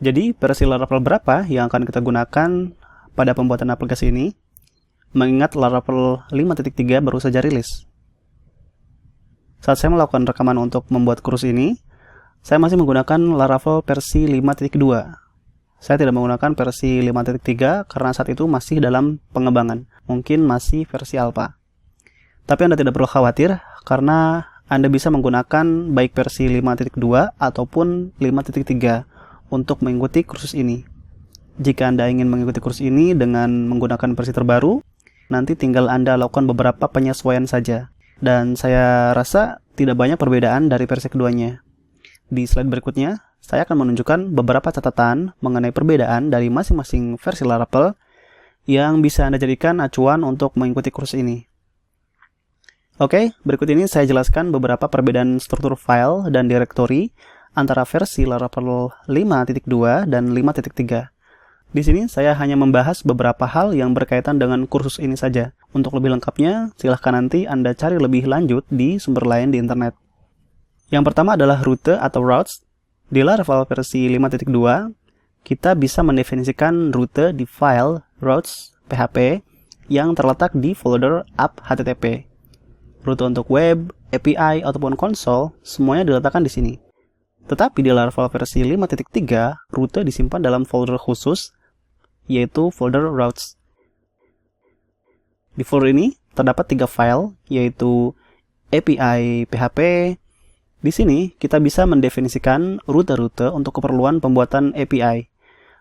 Jadi, versi Laravel berapa yang akan kita gunakan pada pembuatan aplikasi ini? Mengingat Laravel 5.3 baru saja rilis. Saat saya melakukan rekaman untuk membuat kursus ini, saya masih menggunakan Laravel versi 5.2. Saya tidak menggunakan versi 5.3 karena saat itu masih dalam pengembangan. Mungkin masih versi alpha. Tapi Anda tidak perlu khawatir karena Anda bisa menggunakan baik versi 5.2 ataupun 5.3 untuk mengikuti kursus ini. Jika Anda ingin mengikuti kursus ini dengan menggunakan versi terbaru, nanti tinggal Anda lakukan beberapa penyesuaian saja. Dan saya rasa tidak banyak perbedaan dari versi keduanya. Di slide berikutnya, saya akan menunjukkan beberapa catatan mengenai perbedaan dari masing-masing versi Laravel yang bisa Anda jadikan acuan untuk mengikuti kursus ini. Oke, berikut ini saya jelaskan beberapa perbedaan struktur file dan directory antara versi Laravel 5.2 dan 5.3. Di sini saya hanya membahas beberapa hal yang berkaitan dengan kursus ini saja. Untuk lebih lengkapnya, silahkan nanti Anda cari lebih lanjut di sumber lain di internet. Yang pertama adalah rute atau routes. Di Laravel versi 5.2, kita bisa mendefinisikan rute di file routes.php yang terletak di folder app http. Rute untuk web, API, ataupun konsol, semuanya diletakkan di sini. Tetapi di Laravel versi 5.3, rute disimpan dalam folder khusus, yaitu folder routes. Di folder ini terdapat 3 file, yaitu API PHP. Di sini kita bisa mendefinisikan rute-rute untuk keperluan pembuatan API.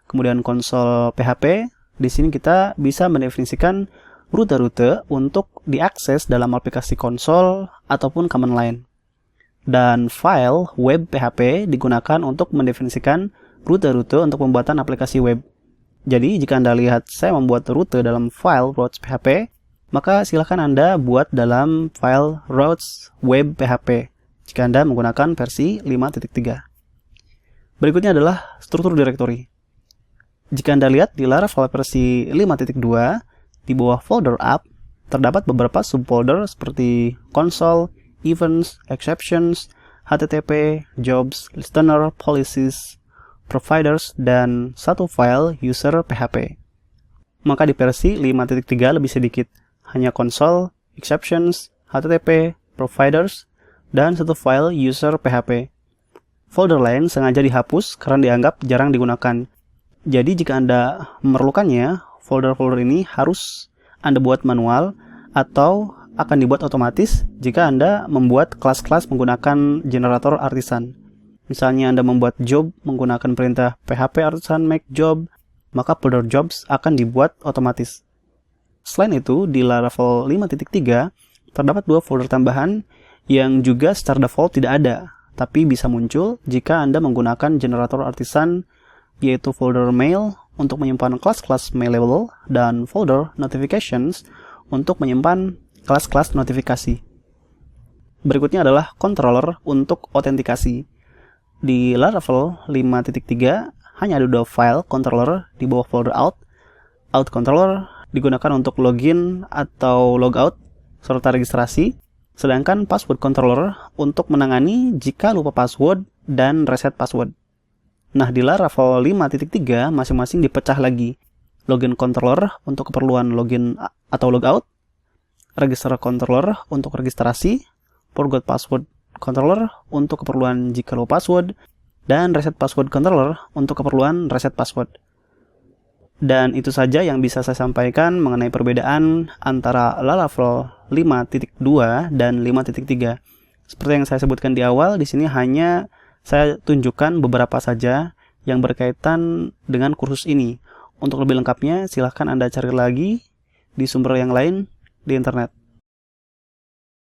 Kemudian konsol PHP, di sini kita bisa mendefinisikan rute-rute untuk diakses dalam aplikasi konsol ataupun command line. Dan file web PHP digunakan untuk mendefinisikan rute-rute untuk pembuatan aplikasi web. Jadi, jika Anda lihat saya membuat rute dalam file routes PHP, maka silakan Anda buat dalam file routes web PHP jika Anda menggunakan versi 5.3. Berikutnya adalah struktur directory. Jika Anda lihat di Laravel versi 5.2, di bawah folder app, terdapat beberapa subfolder seperti console, events, exceptions, HTTP, jobs, listener, policies, providers, dan satu file user PHP. Maka di versi 5.3 lebih sedikit, hanya console, exceptions, HTTP, providers, dan satu file user PHP. Folder lain sengaja dihapus karena dianggap jarang digunakan. Jadi jika Anda memerlukannya, folder-folder ini harus Anda buat manual atau akan dibuat otomatis jika Anda membuat kelas-kelas menggunakan generator artisan. Misalnya Anda membuat job menggunakan perintah php artisan make job, maka folder jobs akan dibuat otomatis. Selain itu, di Laravel 5.3 terdapat 2 folder tambahan yang juga secara default tidak ada, tapi bisa muncul jika Anda menggunakan generator artisan, yaitu folder mail untuk menyimpan kelas-kelas mailable dan folder notifications untuk menyimpan kelas-kelas notifikasi. Berikutnya adalah controller untuk autentikasi. Di Laravel 5.3 hanya ada 2 file controller di bawah folder out. Out controller digunakan untuk login atau logout serta registrasi, sedangkan password controller untuk menangani jika lupa password dan reset password. Nah, di Laravel 5.3 masing-masing dipecah lagi. Login controller untuk keperluan login atau logout, register controller untuk registrasi, forgot password controller untuk keperluan jika lupa password, dan reset password controller untuk keperluan reset password. Dan itu saja yang bisa saya sampaikan mengenai perbedaan antara Laravel 5.2 dan 5.3. Seperti yang saya sebutkan di awal, di sini hanya saya tunjukkan beberapa saja yang berkaitan dengan kursus ini. Untuk lebih lengkapnya, silahkan Anda cari lagi di sumber yang lain di internet.